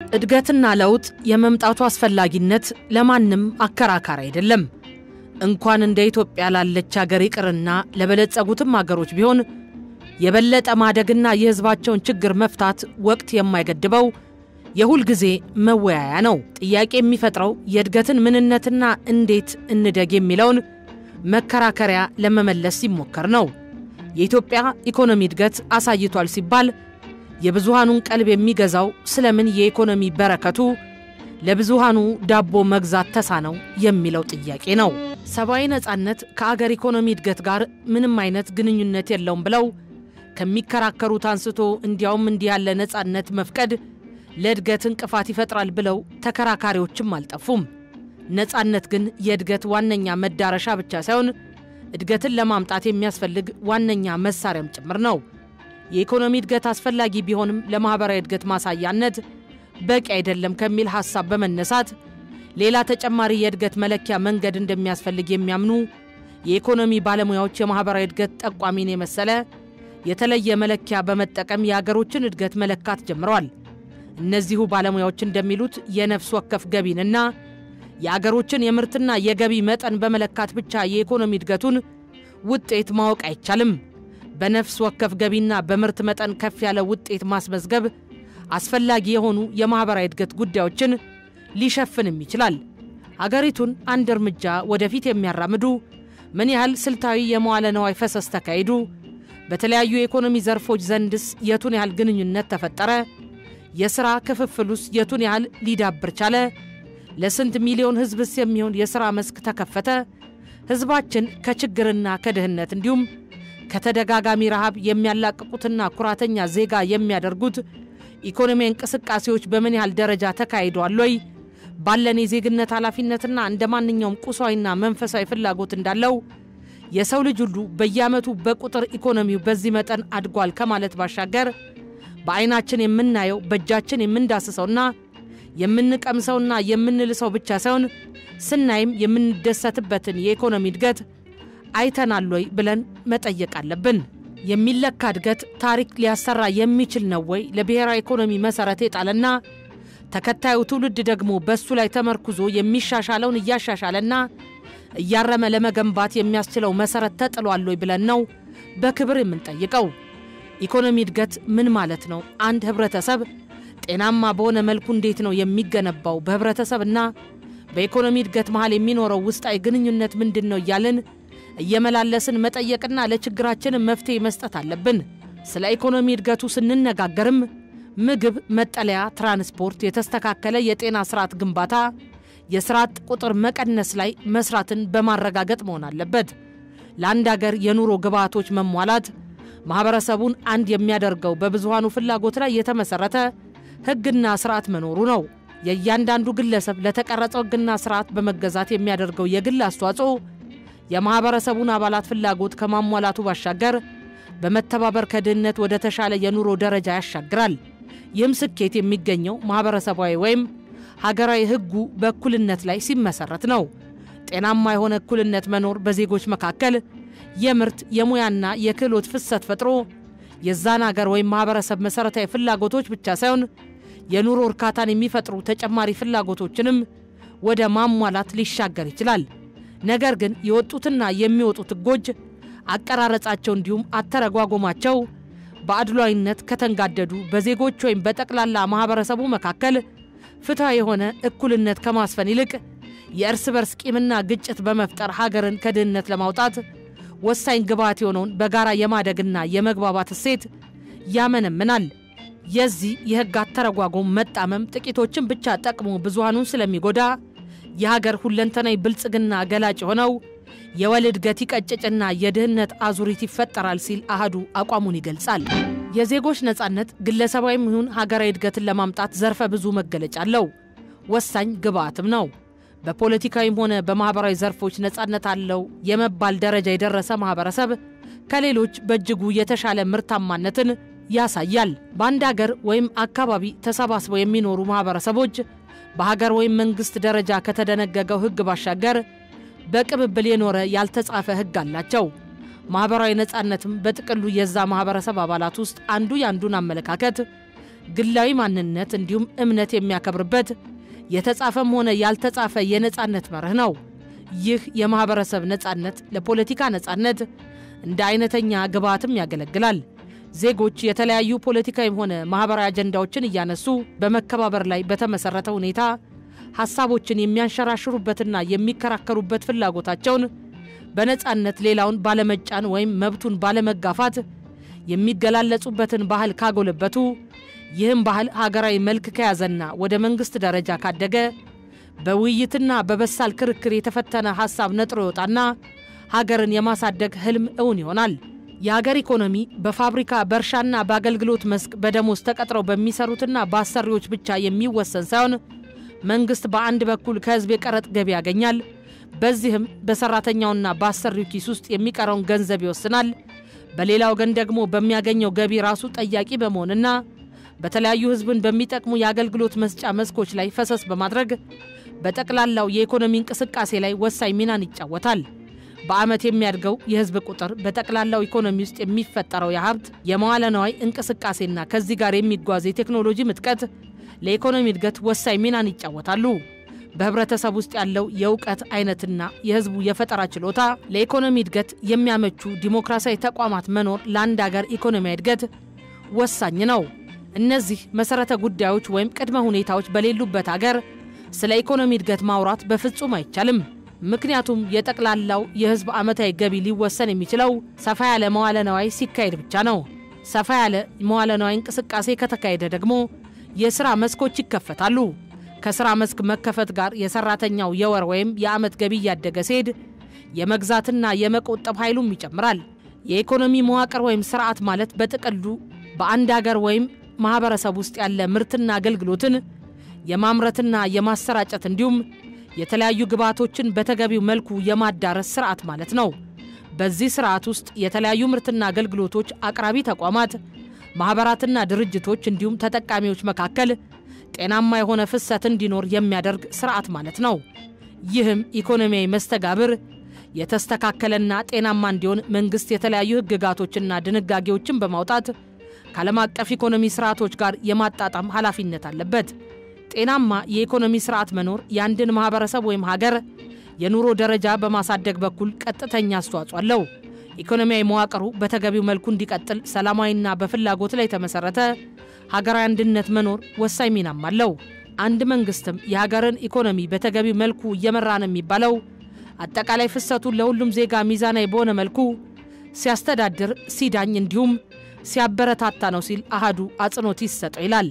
እድገትና ለውጥ የመምጣቱ አስፈላጊነት ለማንም አከራካሪ አይደለም። እንኳን እንደ ኢትዮጵያ ላለች ሀገር ይቅርና ለበለጸጉትም ሀገሮች ቢሆን የበለጠ ማደግና የህዝባቸውን ችግር መፍታት ወቅት የማይገድበው የሁል ጊዜ መወያያ ነው። ጥያቄ የሚፈጥረው የእድገትን ምንነትና እንዴት እንደግ የሚለውን መከራከሪያ ለመመለስ ሲሞከር ነው። የኢትዮጵያ ኢኮኖሚ እድገት አሳይቷል ሲባል የብዙሃኑን ቀልብ የሚገዛው ስለምን የኢኮኖሚ በረከቱ ለብዙሃኑ ዳቦ መግዛት ተሳነው የሚለው ጥያቄ ነው። ሰብአዊ ነጻነት ከአገር ኢኮኖሚ እድገት ጋር ምንም አይነት ግንኙነት የለውም ብለው ከሚከራከሩት አንስቶ እንዲያውም እንዲህ ያለ ነጻነት መፍቀድ ለእድገት እንቅፋት ይፈጥራል ብለው ተከራካሪዎችም አልጠፉም። ነጻነት ግን የእድገት ዋነኛ መዳረሻ ብቻ ሳይሆን እድገትን ለማምጣት የሚያስፈልግ ዋነኛ መሳሪያም ጭምር ነው። የኢኮኖሚ እድገት አስፈላጊ ቢሆንም ለማህበራዊ እድገት ማሳያነት በቂ አይደለም ከሚል ሐሳብ በመነሳት ሌላ ተጨማሪ የእድገት መለኪያ መንገድ እንደሚያስፈልግ የሚያምኑ የኢኮኖሚ ባለሙያዎች የማህበራዊ እድገት ጠቋሚን የመሰለ የተለየ መለኪያ በመጠቀም የሀገሮችን እድገት መለካት ጀምረዋል። እነዚሁ ባለሙያዎች እንደሚሉት የነፍስ ወከፍ ገቢንና የሀገሮችን የምርትና የገቢ መጠን በመለካት ብቻ የኢኮኖሚ እድገቱን ውጤት ማወቅ አይቻልም። በነፍስ ወከፍ ገቢና በምርት መጠን ከፍ ያለ ውጤት ማስመዝገብ አስፈላጊ የሆኑ የማህበራዊ እድገት ጉዳዮችን ሊሸፍንም ይችላል። ሀገሪቱን አንድ እርምጃ ወደፊት የሚያራምዱ ምን ያህል ስልታዊ የመዋለ ነዋይ ፈሰስ ተካሂዱ፣ በተለያዩ የኢኮኖሚ ዘርፎች ዘንድስ የቱን ያህል ግንኙነት ተፈጠረ፣ የሥራ ክፍፍሉስ የቱን ያህል ሊዳብር ቻለ፣ ለስንት ሚሊዮን ህዝብስ የሚሆን የሥራ መስክ ተከፈተ፣ ህዝባችን ከችግርና ከድህነት እንዲሁም ከተደጋጋሚ ረሃብ የሚያላቅቁትና ኩራተኛ ዜጋ የሚያደርጉት ኢኮኖሚ እንቅስቃሴዎች በምን ያህል ደረጃ ተካሂደዋል ወይ፣ ባለን የዜግነት ኃላፊነትና እንደማንኛውም ቁሳዊና መንፈሳዊ ፍላጎት እንዳለው የሰው ልጅ ሁሉ በየዓመቱ በቁጥር ኢኮኖሚው በዚህ መጠን አድጓል ከማለት ባሻገር በአይናችን የምናየው በእጃችን የምንዳስሰውና የምንቀምሰውና የምንልሰው ብቻ ሳይሆን ስናይም የምንደሰትበትን የኢኮኖሚ እድገት አይተናል ወይ ብለን መጠየቅ አለብን። የሚለካ እድገት ታሪክ ሊያሰራ የሚችል ነው ወይ ለብሔራዊ ኢኮኖሚ መሰረት የጣለና ተከታዩ ትውልድ ደግሞ በሱ ላይ ተመርኩዞ የሚሻሻለውን እያሻሻለና እያረመ ለመገንባት የሚያስችለው መሰረት ተጥሏል ወይ ብለን ነው በክብር የምንጠይቀው። ኢኮኖሚ እድገት ምን ማለት ነው? አንድ ህብረተሰብ ጤናማ በሆነ መልኩ እንዴት ነው የሚገነባው? በህብረተሰብና በኢኮኖሚ እድገት መሃል የሚኖረው ውስጣዊ ግንኙነት ምንድነው እያልን እየመላለስን መጠየቅና ለችግራችን መፍትሄ መስጠት አለብን። ስለ ኢኮኖሚ እድገቱ ስንነጋገርም ምግብ፣ መጠለያ፣ ትራንስፖርት፣ የተስተካከለ የጤና ስርዓት ግንባታ፣ የስርዓት ቁጥር መቀነስ ላይ መስራትን በማረጋገጥ መሆን አለበት። ለአንድ ሀገር የኑሮ ግብዓቶች መሟላት ማህበረሰቡን አንድ የሚያደርገው በብዙሃኑ ፍላጎት ላይ የተመሰረተ ህግና ስርዓት መኖሩ ነው። የእያንዳንዱ ግለሰብ ለተቀረጸው ህግና ስርዓት በመገዛት የሚያደርገው የግል አስተዋጽኦ የማህበረሰቡን አባላት ፍላጎት ከማሟላቱ ባሻገር በመተባበር ከድህነት ወደ ተሻለ የኑሮ ደረጃ ያሻግራል። ይህም ስኬት የሚገኘው ማህበረሰባዊ ወይም ሀገራዊ ህጉ በእኩልነት ላይ ሲመሰረት ነው። ጤናማ የሆነ እኩልነት መኖር በዜጎች መካከል የምርት የሙያና የክህሎት ፍሰት ፈጥሮ የዛን ሀገር ወይም ማህበረሰብ መሰረታዊ ፍላጎቶች ብቻ ሳይሆን የኑሮ እርካታን የሚፈጥሩ ተጨማሪ ፍላጎቶችንም ወደ ማሟላት ሊሻገር ይችላል። ነገር ግን የወጡትና የሚወጡት ህጎች አቀራረጻቸው እንዲሁም አተረጓጎማቸው በአድሏዊነት ከተንጋደዱ በዜጎች ወይም በጠቅላላ ማህበረሰቡ መካከል ፍትሃዊ የሆነ እኩልነት ከማስፈን ይልቅ የእርስ በርስ ቂምና ግጭት በመፍጠር ሀገርን ከድህነት ለማውጣት ወሳኝ ግብዓት የሆነውን በጋራ የማደግና የመግባባት እሴት ያመነምናል። የዚህ የህግ አተረጓጎም መጣመም ጥቂቶችን ብቻ ጠቅሞ ብዙሃኑን ስለሚጎዳ የሀገር ሁለንተናዊ ብልጽግና ገላጭ ሆነው የወል እድገት ይቀጭጭና የድህነት አዙሪት ይፈጠራል ሲል አሃዱ አቋሙን ይገልጻል። የዜጎች ነጻነት ግለሰባዊም ይሁን ሀገራዊ እድገትን ለማምጣት ዘርፈ ብዙ መገለጫ አለው፣ ወሳኝ ግብዓትም ነው። በፖለቲካዊም ሆነ በማህበራዊ ዘርፎች ነጻነት አለው የመባል ደረጃ የደረሰ ማህበረሰብ ከሌሎች በእጅጉ የተሻለ ምርታማነትን ያሳያል። በአንድ ሀገር ወይም አካባቢ ተሰባስበው የሚኖሩ ማህበረሰቦች በሀገር ወይም መንግስት ደረጃ ከተደነገገው ህግ ባሻገር በቅብብል የኖረ ያልተጻፈ ህግ አላቸው። ማህበራዊ ነጻነትም በጥቅሉ የዛ ማህበረሰብ አባላት ውስጥ አንዱ ያንዱን አመለካከት ግላዊ ማንነት እንዲሁም እምነት የሚያከብርበት የተጻፈም ሆነ ያልተጻፈ የነጻነት መርህ ነው። ይህ የማህበረሰብ ነጻነት ለፖለቲካ ነጻነት እንደ አይነተኛ ግብዓትም ያገለግላል። ዜጎች የተለያዩ ፖለቲካዊም ሆነ ማህበራዊ አጀንዳዎችን እያነሱ በመከባበር ላይ በተመሰረተ ሁኔታ ሐሳቦችን የሚያንሸራሽሩበትና የሚከራከሩበት ፍላጎታቸውን በነጻነት ሌላውን ባለመጫን ወይም መብቱን ባለመጋፋት የሚገላለጹበትን ባህል ካጎለበቱ ይህም ባህል ሀገራዊ መልክ ከያዘና ወደ መንግስት ደረጃ ካደገ በውይይትና በበሳል ክርክር የተፈተነ ሐሳብ ነጥሮ ይወጣና ሀገርን የማሳደግ ህልም እውን ይሆናል። የሀገር ኢኮኖሚ በፋብሪካ በእርሻና በአገልግሎት መስክ በደሞዝ ተቀጥረው በሚሰሩትና በአሰሪዎች ብቻ የሚወሰን ሳይሆን መንግስት በአንድ በኩል ከህዝብ የቀረጥ ገቢ ያገኛል። በዚህም በሰራተኛውና በአሰሪው ኪስ ውስጥ የሚቀረውን ገንዘብ ይወስናል። በሌላ ወገን ደግሞ በሚያገኘው ገቢ ራሱ ጠያቂ በመሆንና በተለያዩ ህዝብን በሚጠቅሙ የአገልግሎት መስጫ መስኮች ላይ ፈሰስ በማድረግ በጠቅላላው የኢኮኖሚ እንቅስቃሴ ላይ ወሳኝ ሚናን ይጫወታል። በአመት የሚያድገው የህዝብ ቁጥር በጠቅላላው ኢኮኖሚ ውስጥ የሚፈጠረው የሀብት የመዋለ ንዋይ እንቅስቃሴና ከዚህ ጋር የሚጓዝ የቴክኖሎጂ ምጥቀት ለኢኮኖሚ እድገት ወሳኝ ሚናን ይጫወታሉ። በህብረተሰብ ውስጥ ያለው የእውቀት አይነትና የህዝቡ የፈጠራ ችሎታ ለኢኮኖሚ እድገት የሚያመቹ ዲሞክራሲያዊ ተቋማት መኖር ለአንድ ሀገር ኢኮኖሚያዊ እድገት ወሳኝ ነው። እነዚህ መሰረተ ጉዳዮች ወይም ቅድመ ሁኔታዎች በሌሉበት ሀገር ስለ ኢኮኖሚ እድገት ማውራት በፍጹም አይቻልም። ምክንያቱም የጠቅላላው የህዝብ አመታዊ ገቢ ሊወሰን የሚችለው ሰፋ ያለ መዋለ ንዋይ ሲካሄድ ብቻ ነው። ሰፋ ያለ መዋለ ንዋይ እንቅስቃሴ ከተካሄደ ደግሞ የሥራ መስኮች ይከፈታሉ። ከሥራ መስክ መከፈት ጋር የሰራተኛው የወር ወይም የአመት ገቢ ያደገ ሲሄድ የመግዛትና የመቆጠብ ኃይሉም ይጨምራል። የኢኮኖሚ መዋቅር ወይም ስርዓት ማለት በጥቅሉ በአንድ ሀገር ወይም ማህበረሰብ ውስጥ ያለ ምርትና አገልግሎትን የማምረትና የማሰራጨት እንዲሁም የተለያዩ ግብዓቶችን በተገቢው መልኩ የማዳረስ ስርዓት ማለት ነው። በዚህ ስርዓት ውስጥ የተለያዩ ምርትና አገልግሎቶች አቅራቢ ተቋማት፣ ማህበራትና ድርጅቶች እንዲሁም ተጠቃሚዎች መካከል ጤናማ የሆነ ፍሰት እንዲኖር የሚያደርግ ስርዓት ማለት ነው። ይህም ኢኮኖሚያዊ መስተጋብር የተስተካከለና ጤናማ እንዲሆን መንግስት የተለያዩ ህግጋቶችና ድንጋጌዎችን በማውጣት ከዓለም አቀፍ ኢኮኖሚ ስርዓቶች ጋር የማጣጣም ኃላፊነት አለበት። ጤናማ የኢኮኖሚ ስርዓት መኖር የአንድን ማህበረሰብ ወይም ሀገር የኑሮ ደረጃ በማሳደግ በኩል ቀጥተኛ አስተዋጽኦ አለው። ኢኮኖሚያዊ መዋቅሩ በተገቢው መልኩ እንዲቀጥል ሰላማዊና በፍላጎት ላይ የተመሰረተ ሀገራዊ አንድነት መኖር ወሳኝ ሚናም አለው። አንድ መንግስትም የሀገርን ኢኮኖሚ በተገቢው መልኩ እየመራ ነው የሚባለው አጠቃላይ ፍሰቱን ለሁሉም ዜጋ ሚዛናዊ በሆነ መልኩ ሲያስተዳድር፣ ሲዳኝ እንዲሁም ሲያበረታታ ነው ሲል አሃዱ አጽንኦት ይሰጠው ይላል።